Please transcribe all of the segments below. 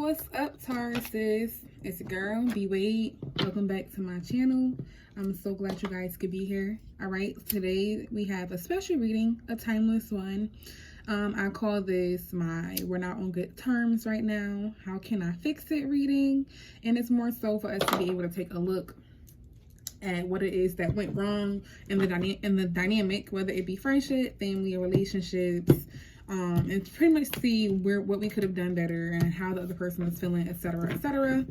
What's up, Tauruses? It's your girl, B Wade. Welcome back to my channel. I'm so glad you guys could be here. All right, today we have a special reading, a timeless one. I call this my We're Not on Good Terms Right Now. How can I fix it reading? And it's more so for us to be able to take a look at what it is that went wrong in the dynamic, whether it be friendship, family, or relationships. And pretty much see what we could have done better and how the other person was feeling, etc., etc.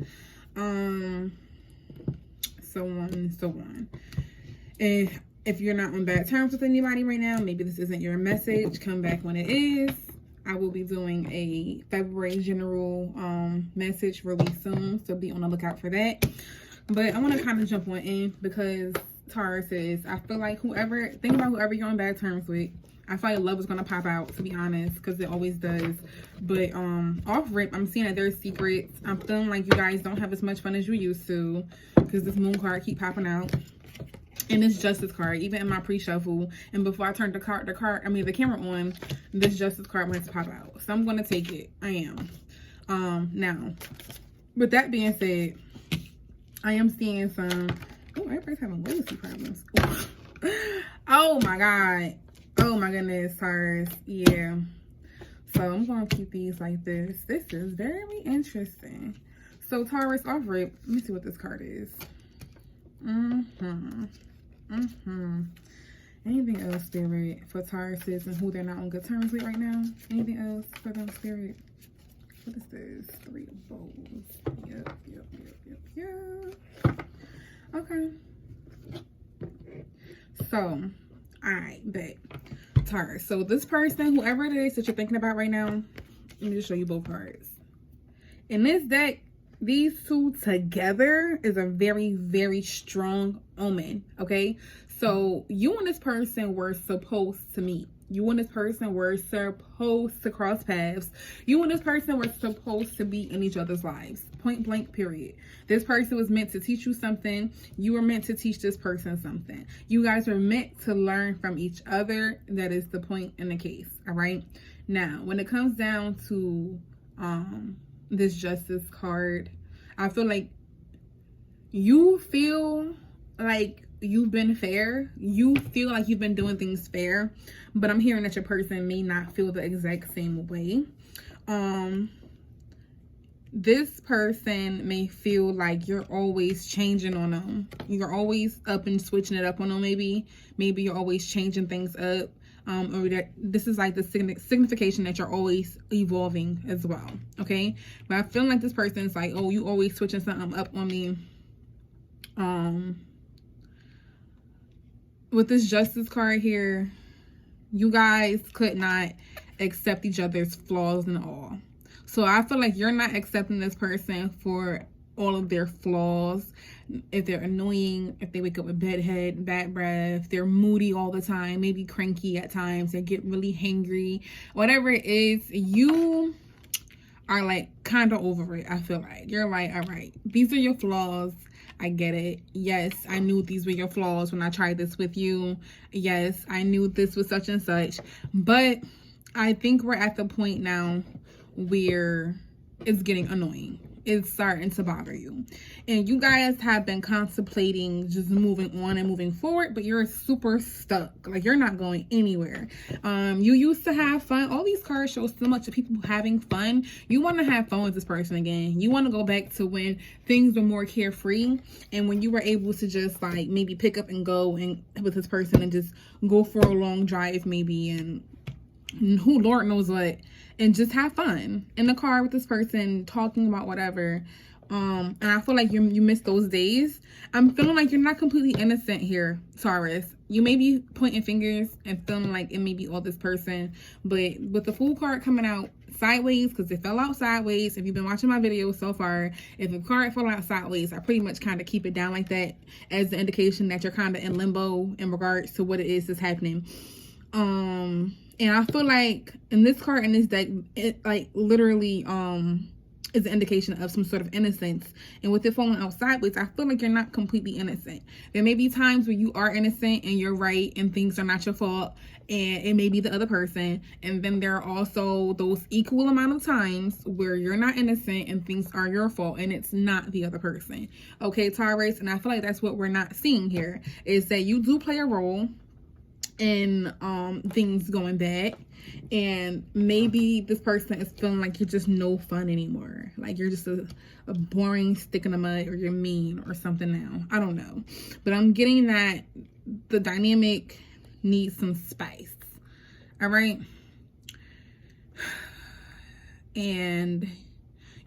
So on and so on. And if you're not on bad terms with anybody right now, maybe this isn't your message, come back when it is. I will be doing a February general message really soon, so be on the lookout for that. But I want to kind of jump on in because Taurus says, I feel like think about whoever you're on bad terms with. I feel like love is gonna pop out, to be honest, because it always does. But off rip, I'm seeing that there's secrets. I'm feeling like you guys don't have as much fun as you used to, because this moon card keep popping out, and this justice card, even in my pre-shuffle, and before I turned the camera on, this justice card went to pop out. So I'm gonna take it. I am. Now, with that being said, I am seeing some. Oh, everybody's having loyalty problems. Oh my god. Oh my goodness, Taurus. Yeah. So I'm going to keep these like this. This is very interesting. So Taurus, off rip. Let me see what this card is. Anything else, Spirit, for Tauruses and who they're not on good terms with right now? Anything else for them, Spirit? What is this? 3 of Bowls. Yep. Okay. So, alright, bet. Taurus. So this person, whoever it is that you're thinking about right now, let me just show you both cards. In this deck, these two together is a very, very strong omen. Okay. So you and this person were supposed to meet. You and this person were supposed to cross paths. You and this person were supposed to be in each other's lives. Point blank, period. This person was meant to teach you something. You were meant to teach this person something. You guys were meant to learn from each other. That is the point in the case. All right. Now, when it comes down to this justice card, I feel like you feel like you've been fair. You feel like you've been doing things fair, but I'm hearing that your person may not feel the exact same way. This person may feel like you're always changing on them. You're always up and switching it up on them. Maybe you're always changing things up. Or that this is like the signification that you're always evolving as well. Okay. But I feel like this person's like, oh, you always switching something up on me. With this justice card here, you guys could not accept each other's flaws and all. So I feel like you're not accepting this person for all of their flaws. If they're annoying, if they wake up with bedhead, bad breath, they're moody all the time, maybe cranky at times, they get really hangry, whatever it is, you are like kind of over it. I feel like you're like, all right, these are your flaws. I get it. Yes, I knew these were your flaws when I tried this with you. Yes, I knew this was such and such. But I think we're at the point now where it's getting annoying. It's starting to bother you. And you guys have been contemplating just moving on and moving forward, but you're super stuck. Like, you're not going anywhere. You used to have fun. All these cards show so much of people having fun. You want to have fun with this person again. You want to go back to when things were more carefree and when you were able to just like maybe pick up and go and with this person and just go for a long drive maybe, and who Lord knows what, and just have fun in the car with this person, talking about whatever. And I feel like you miss those days. I'm feeling like you're not completely innocent here, Taurus. You may be pointing fingers and feeling like it may be all this person, but with the Fool card coming out sideways, because it fell out sideways, if you've been watching my videos so far, if a card fell out sideways, I pretty much kind of keep it down like that as the indication that you're kind of in limbo in regards to what it is that's happening. And I feel like in this card, in this deck, it like literally is an indication of some sort of innocence. And with it falling out sideways, I feel like you're not completely innocent. There may be times where you are innocent and you're right and things are not your fault, and it may be the other person. And then there are also those equal amount of times where you're not innocent and things are your fault and it's not the other person. Okay, Taurus, and I feel like that's what we're not seeing here, is that you do play a role in things going bad, and maybe this person is feeling like you're just no fun anymore, like you're just a boring stick in the mud, or you're mean or something now. I don't know, but I'm getting that the dynamic needs some spice. All right, and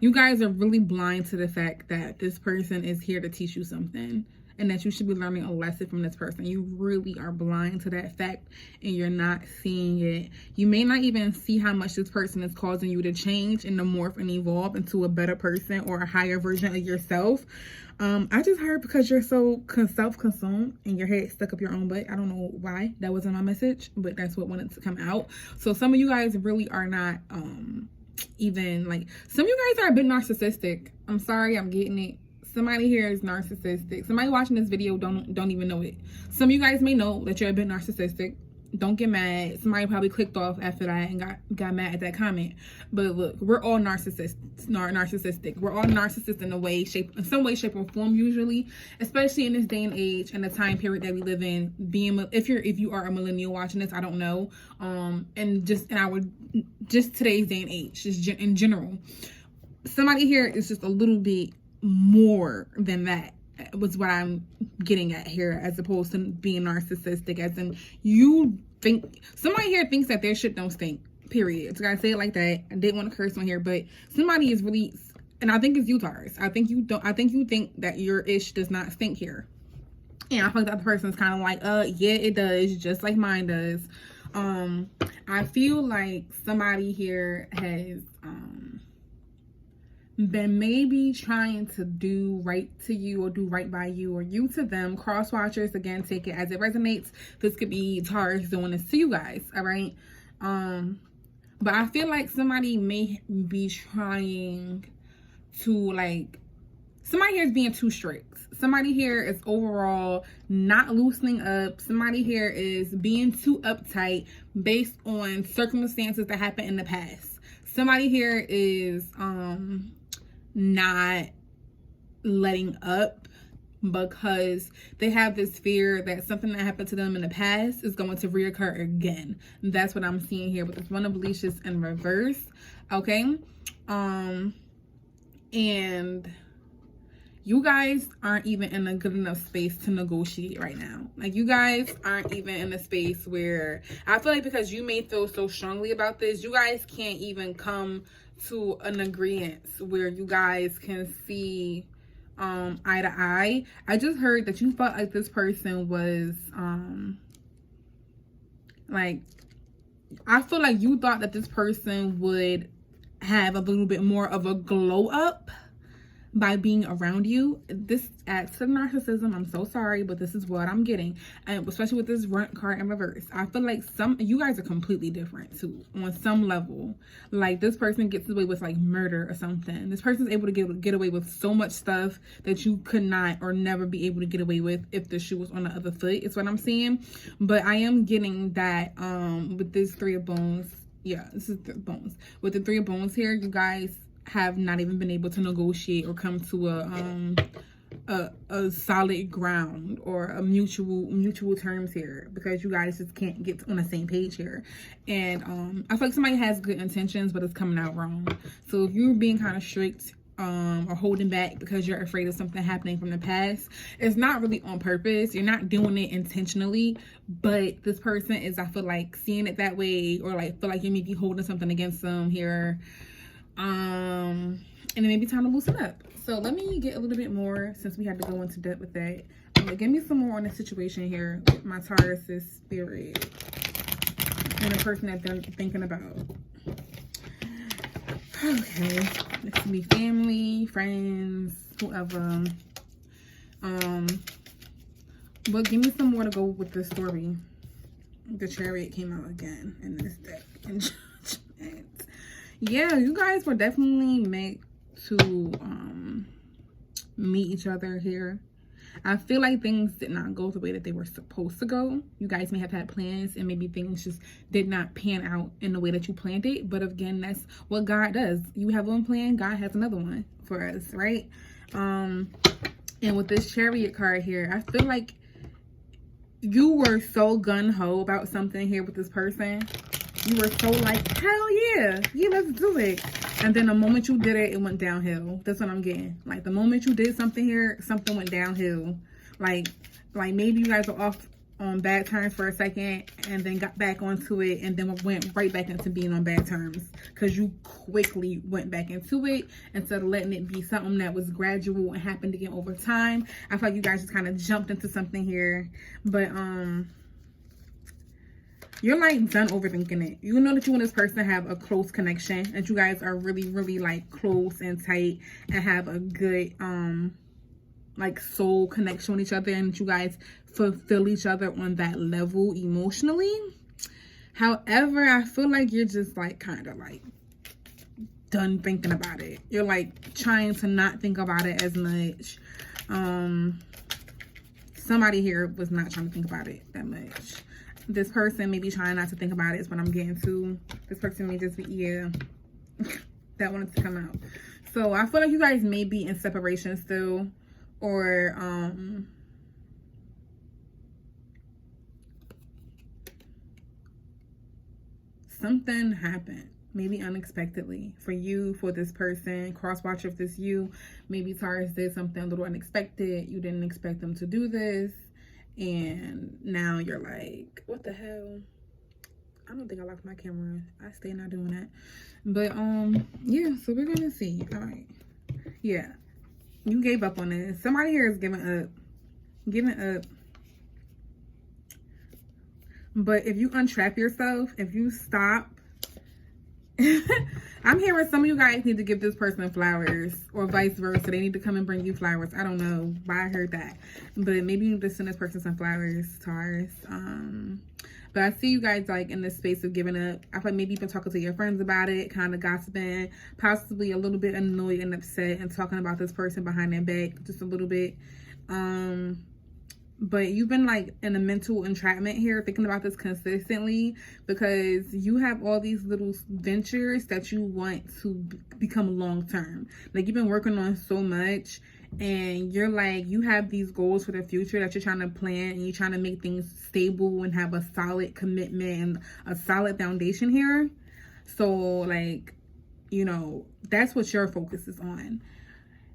you guys are really blind to the fact that this person is here to teach you something, and that you should be learning a lesson from this person. You really are blind to that fact, and you're not seeing it. You may not even see how much this person is causing you to change and to morph and evolve into a better person or a higher version of yourself. I just heard because you're so self-consumed and your head stuck up your own butt. I don't know why that wasn't my message, but that's what wanted to come out. So some of you guys really are not even like, some of you guys are a bit narcissistic. I'm sorry, I'm getting it. Somebody here is narcissistic. Somebody watching this video don't even know it. Some of you guys may know that you're a bit narcissistic. Don't get mad. Somebody probably clicked off after that and got mad at that comment. But look, we're all narcissistic. We're all narcissists in some way, shape, or form usually, especially in this day and age and the time period that we live in. If you are a millennial watching this, I don't know. And just today's day and age, just in general, somebody here is just a little bit more than that, was what I'm getting at here, as opposed to being narcissistic, as in you think somebody here thinks that their shit don't stink, period. So I gotta say it like that. I didn't want to curse on here, but somebody is really, and I think it's you, Taurus. I think you think that your ish does not stink here, and I feel like the other person's kind of like, yeah, it does, just like mine does. I feel like somebody here has been maybe trying to do right to you, or do right by you, or you to them. Cross watchers, again, take it as it resonates. This could be Taurus doing this to you guys, all right? But I feel like somebody may be trying to, like, somebody here is being too strict. Somebody here is overall not loosening up. Somebody here is being too uptight based on circumstances that happened in the past. Somebody here is not letting up because they have this fear that something that happened to them in the past is going to reoccur again. That's what I'm seeing here with this one of Alicia's in reverse. Okay, and you guys aren't even in a good enough space to negotiate right now. Like, you guys aren't even in a space where, I feel like because you may feel so strongly about this, you guys can't even come to an agreement where you guys can see eye to eye. I just heard that you felt like this person was like, I feel like you thought that this person would have a little bit more of a glow up by being around you. This adds to the narcissism. I'm so sorry, but this is what I'm getting, and especially with this Runt card in reverse. I feel like you guys are completely different too, on some level. Like, this person gets away with like murder or something. This person's able to get away with so much stuff that you could not or never be able to get away with if the shoe was on the other foot. It's what I'm seeing. But I am getting that with this Three of Bones. Yeah, this is the Bones. With the Three of Bones here, you guys have not even been able to negotiate or come to a solid ground or a mutual terms here, because you guys just can't get on the same page here. And I feel like somebody has good intentions, but it's coming out wrong. So if you're being kind of strict or holding back because you're afraid of something happening from the past, it's not really on purpose. You're not doing it intentionally, but this person is, I feel like, seeing it that way, or like feel like you may be holding something against them here. And it may be time to loosen up. So let me get a little bit more, since we had to go into depth with that. Give me some more on the situation here with my Taurus' spirit and the person that they're thinking about. Okay, this can be family, friends, whoever. But give me some more to go with the story. The Chariot came out again in this deck. And yeah, you guys were definitely meant to meet each other here. I feel like things did not go the way that they were supposed to go. You guys may have had plans and maybe things just did not pan out in the way that you planned it. But again, that's what God does. You have one plan, God has another one for us, right? And with this Chariot card here, I feel like you were so gung-ho about something here with this person. You were so like, hell yeah, let's do it. And then the moment you did it, it went downhill. That's what I'm getting. Like, the moment you did something here, something went downhill. Like maybe you guys were off on bad terms for a second and then got back onto it and then went right back into being on bad terms because you quickly went back into it instead of letting it be something that was gradual and happened again over time. I feel like you guys just kind of jumped into something here. But, you're like done overthinking it. You know that you and this person have a close connection, that you guys are really, really like close and tight and have a good like soul connection with each other, and that you guys fulfill each other on that level emotionally. However, I feel like you're just like kind of like done thinking about it. You're like trying to not think about it as much. Somebody here was not trying to think about it that much. This person may be trying not to think about it is what I'm getting to. This person may just be, yeah, that wanted to come out. So I feel like you guys may be in separation still, or something happened, maybe unexpectedly for you, for this person. Cross watch if this you. Maybe Taurus did something a little unexpected. You didn't expect them to do this. And now you're like, what the hell? I don't think I locked my camera. I stay not doing that. But yeah, so we're gonna see. All right. Yeah. You gave up on this. Somebody here is giving up. Giving up. But if you untrap yourself, if you stop, I'm hearing some of you guys need to give this person flowers, or vice versa. They need to come and bring you flowers. I don't know why I heard that, but maybe you need to send this person some flowers, Taurus. But I see you guys like in this space of giving up. I thought maybe you've been talking to your friends about it, kind of gossiping, possibly a little bit annoyed and upset and talking about this person behind their back just a little bit. But you've been like in a mental entrapment here, thinking about this consistently, because you have all these little ventures that you want to become long-term. Like, you've been working on so much, and you're like, you have these goals for the future that you're trying to plan, and you're trying to make things stable and have a solid commitment and a solid foundation here. So like, you know, that's what your focus is on.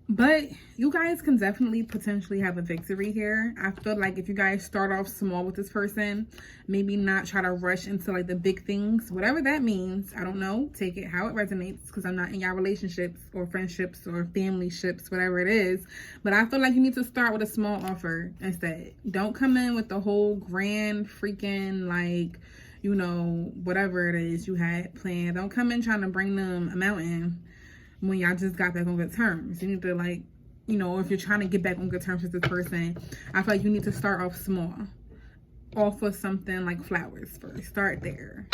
But you guys can definitely potentially have a victory here. I feel like if you guys start off small with this person, maybe not try to rush into like the big things, whatever that means. I don't know. Take it how it resonates, because I'm not in your relationships or friendships or family ships, whatever it is. But I feel like you need to start with a small offer instead. Don't come in with the whole grand freaking like, you know, whatever it is you had planned. Don't come in trying to bring them a mountain when y'all just got back on good terms. You need to, like, you know, if you're trying to get back on good terms with this person, I feel like you need to start off small. Offer something like flowers first. Start there.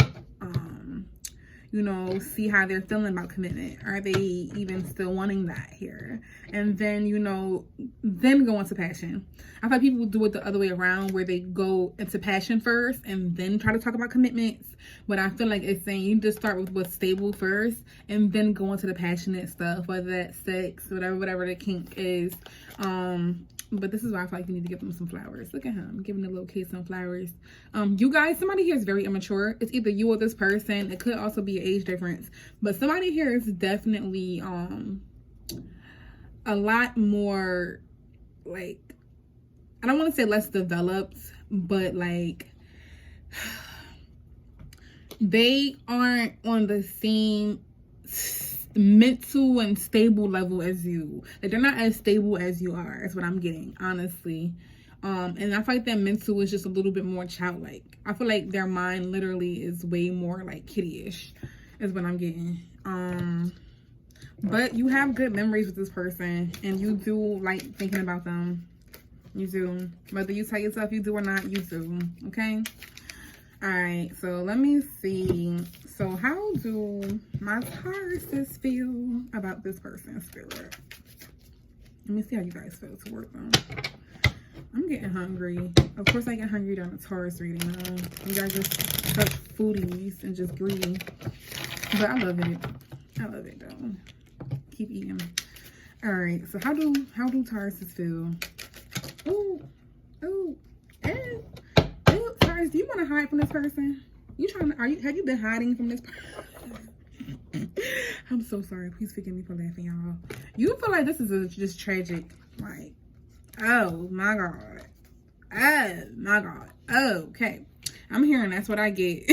You know, see how they're feeling about commitment. Are they even still wanting that here? And then, you know, then go into passion. I feel like people do it the other way around, where they go into passion first and then try to talk about commitments. But I feel like it's saying you just start with what's stable first and then go into the passionate stuff, whether that's sex, whatever the kink is. But this is why I feel like you need to give them some flowers. Look at him giving the little kid some flowers. You guys, somebody here is very immature. It's either you or this person. It could also be an age difference. But somebody here is definitely a lot more, like, I don't want to say less developed, but like they aren't on the same mental and stable level as you. Like, they're not as stable as you are, is what I'm getting, honestly. And I feel like their mental is just a little bit more childlike. I feel like their mind literally is way more like kiddie-ish, is what I'm getting. But you have good memories with this person, and you do like thinking about them. You do. Whether you tell yourself you do or not, you do. Okay? All right, so let me see So how do my Tauruses feel about this person's spirit? Let me see how you guys feel toward them. I'm getting hungry. Of course I get hungry during a Taurus reading. You guys just such foodies and just greedy. But I love it. I love it though. Keep eating. Alright, so how do Tauruses feel? Ooh. Ooh. Ew. Ew. Taurus, do you want to hide from this person? Have you been hiding from this person? I'm so sorry. Please forgive me for laughing, y'all. You feel like this is just tragic. Like, oh my God. Oh my God. Okay. I'm hearing that's what I get.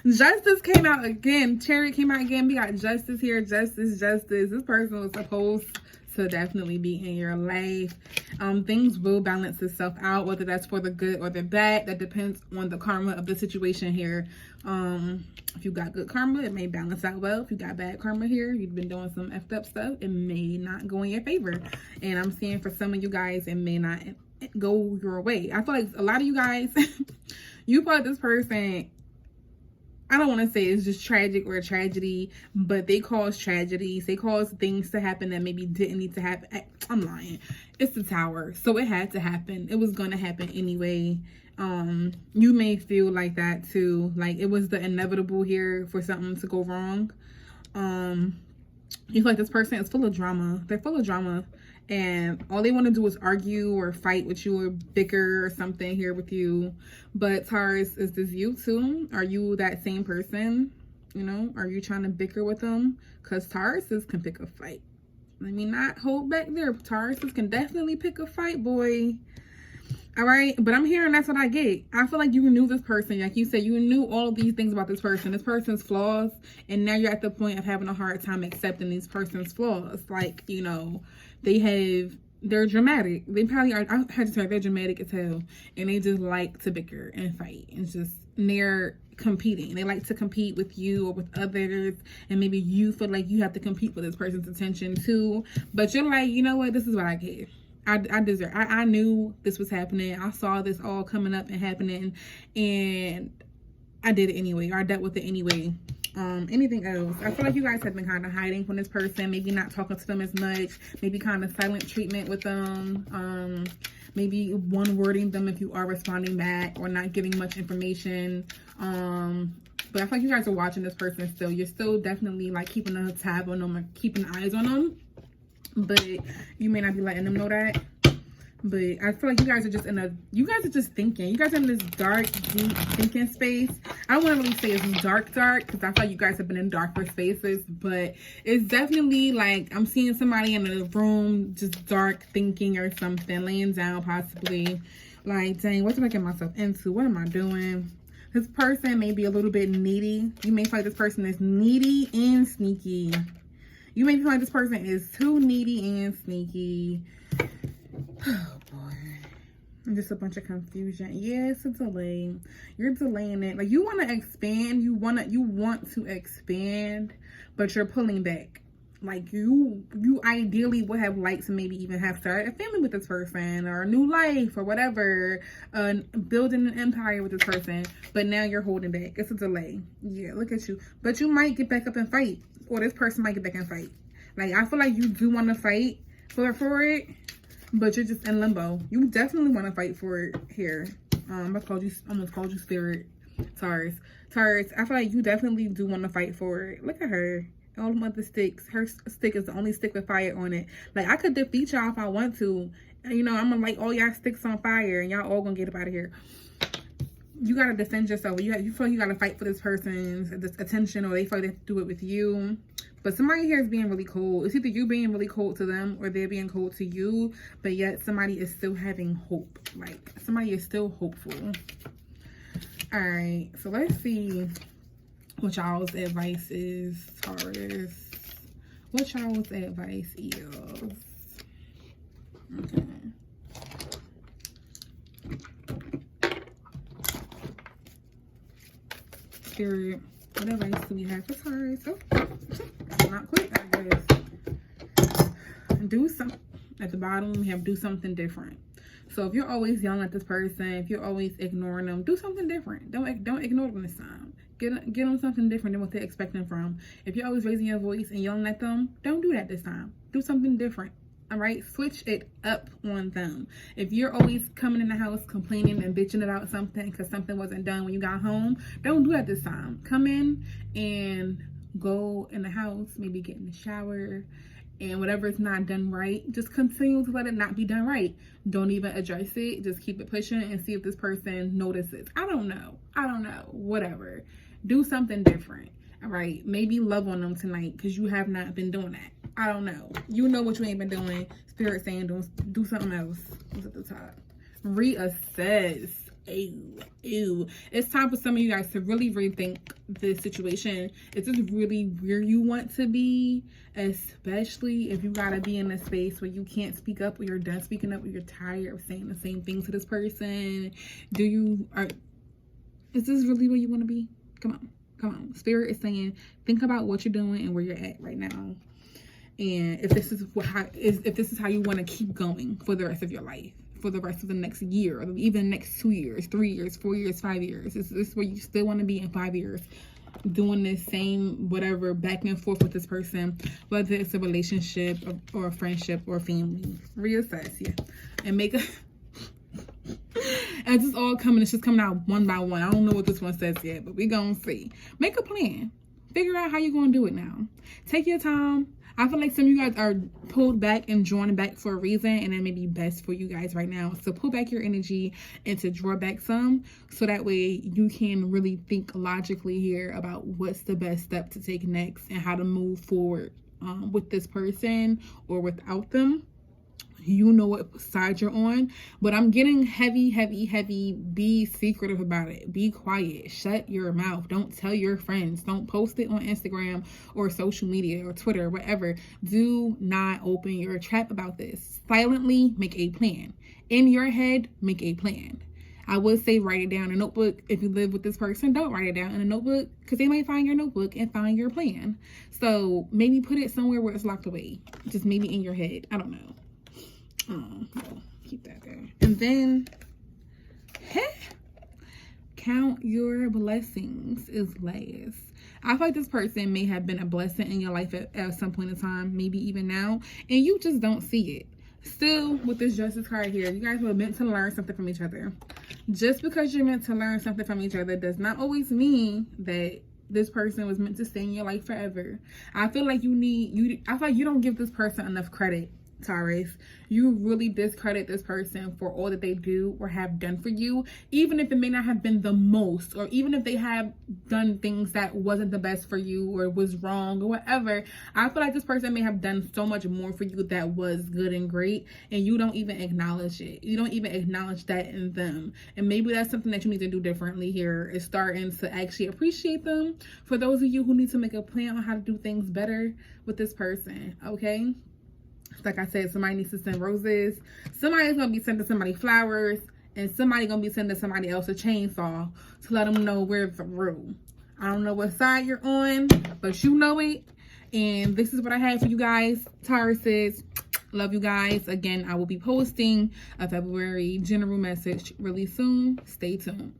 Justice came out again. Chariot came out again. We got justice here. Justice. This person was supposed to definitely be in your life. Things will balance itself out, whether that's for the good or the bad. That depends on the karma of the situation here. If you got good karma, it may balance out well. If you got bad karma here, you've been doing some effed up stuff, it may not go in your favor. And I'm seeing for some of you guys, it may not go your way. I feel like a lot of you guys, you feel like this person, I don't want to say it's just tragic or a tragedy, but they cause tragedies. They cause things to happen that maybe didn't need to happen. I'm lying. It's the Tower. So it had to happen. It was going to happen anyway. You may feel like that too. Like it was the inevitable here for something to go wrong. You feel like this person is full of drama. They're full of drama. And all they want to do is argue or fight with you or bicker or something here with you. But Taurus, is this you too? Are you that same person? You know, are you trying to bicker with them? Because Tauruses can pick a fight. Let me not hold back there. Tauruses can definitely pick a fight, boy. All right, but I'm hearing that's what I get. I feel like you knew this person. Like you said, you knew all of these things about this person's flaws. And now you're at the point of having a hard time accepting these person's flaws. Like, you know, they're dramatic. They probably are, I had to say, they're dramatic as hell. And they just like to bicker and fight. And just, they're competing. They like to compete with you or with others. And maybe you feel like you have to compete for this person's attention too. But you're like, you know what? This is what I get. I deserve. I knew this was happening. I saw this all coming up and happening, and I did it anyway, or I dealt with it anyway. Anything else? I feel like you guys have been kind of hiding from this person, maybe not talking to them as much, maybe kind of silent treatment with them, maybe one-wording them if you are responding back, or not giving much information. But I feel like you guys are watching this person still. You're still definitely like keeping a tab on them or keeping eyes on them. But you may not be letting them know that. But I feel like you guys are just you guys are just thinking. You guys are in this dark, deep thinking space. I don't want to really say it's dark, because I feel like you guys have been in darker spaces. But it's definitely like I'm seeing somebody in the room, just dark thinking or something, laying down possibly. Like, dang, what did I get myself into? What am I doing? This person may be a little bit needy. You may feel like this person is needy and sneaky. You may feel like this person is too needy and sneaky. Oh boy. And just a bunch of confusion. Yeah, it's a delay. You're delaying it. Like you want to expand. You want to expand, but you're pulling back. Like you ideally would have liked to maybe even have started a family with this person or a new life or whatever, building an empire with this person. But now you're holding back. It's a delay. Yeah, look at you. But you might get back up and fight. Or this person might get back and fight. Like, I feel like you do want to fight for it, but you're just in limbo. You definitely want to fight for it here. I almost called you spirit. Taurus, I feel like you definitely do want to fight for it. Look at her. All the other sticks. Her stick is the only stick with fire on it. Like, I could defeat y'all if I want to. And, you know, I'm going to light all y'all sticks on fire, and y'all all going to get up out of here. You got to defend yourself. You feel like you got to fight for this person's attention, or they feel like they have to do it with you. But somebody here is being really cold. It's either you being really cold to them or they're being cold to you. But yet somebody is still having hope. Like, somebody is still hopeful. All right. So let's see what y'all's advice is, Taurus. What y'all's advice is. Okay. Spirit, what advice do we have for Taurus? Oh, not quick, I guess. Do something. At the bottom, we have do something different. So if you're always yelling at this person, if you're always ignoring them, do something different. Don't ignore them this time. Get them something different than what they're expecting from. If you're always raising your voice and yelling at them, don't do that this time. Do something different. All right, switch it up on them. If you're always coming in the house complaining and bitching about something because something wasn't done when you got home, don't do that this time. Come in and go in the house, maybe get in the shower, and whatever is not done right, just continue to let it not be done right. Don't even address it. Just keep it pushing and see if this person notices. I don't know. Whatever. Do something different. All right, maybe love on them tonight because you have not been doing that. I don't know. You know what you ain't been doing. Spirit saying do something else. What's at the top? Reassess. Ew. It's time for some of you guys to really rethink this situation. Is this really where you want to be? Especially if you gotta be in a space where you can't speak up, or you're done speaking up, or you're tired of saying the same thing to this person. Is this really where you want to be? Come on. Spirit is saying, think about what you're doing and where you're at right now. And if this is how you want to keep going for the rest of your life, for the rest of the next year, or even next 2 years, 3 years, 4 years, 5 years. Is this where you still want to be in 5 years? Doing this same whatever back and forth with this person, whether it's a relationship or a friendship or family. Reassess, yeah. And make a... As it's all coming, it's just coming out one by one. I don't know what this one says yet, but we're going to see. Make a plan. Figure out how you're going to do it now. Take your time. I feel like some of you guys are pulled back and drawn back for a reason, and it may be best for you guys right now. So pull back your energy and to draw back some, so that way you can really think logically here about what's the best step to take next and how to move forward with this person or without them. You know what side you're on, but I'm getting heavy. Be secretive about it. Be quiet. Shut your mouth. Don't tell your friends. Don't post it on Instagram or social media or Twitter, whatever. Do not open your trap about this. Silently make a plan. In your head, make a plan. I would say write it down in a notebook. If you live with this person, don't write it down in a notebook because they might find your notebook and find your plan. So maybe put it somewhere where it's locked away. Just maybe in your head. I don't know. Well, keep that there. And then count your blessings is last. I feel like this person may have been a blessing in your life at some point in time, maybe even now, and you just don't see it. Still, with this Justice card here, you guys were meant to learn something from each other. Just because you're meant to learn something from each other does not always mean that this person was meant to stay in your life forever. I feel like you don't give this person enough credit, Taurus. You really discredit this person for all that they do or have done for you, even if it may not have been the most, or even if they have done things that wasn't the best for you or was wrong or whatever. I feel like this person may have done so much more for you that was good and great, and you don't even acknowledge it. You don't even acknowledge that in them. And maybe that's something that you need to do differently here, is starting to actually appreciate them. For those of you who need to make a plan on how to do things better with this person, okay? Like I said, somebody needs to send roses. Somebody's going to be sending somebody flowers. And somebody's going to be sending somebody else a chainsaw to let them know we're through. I don't know what side you're on, but you know it. And this is what I have for you guys, Tauruses. Love you guys. Again, I will be posting a February general message really soon. Stay tuned.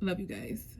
Love you guys.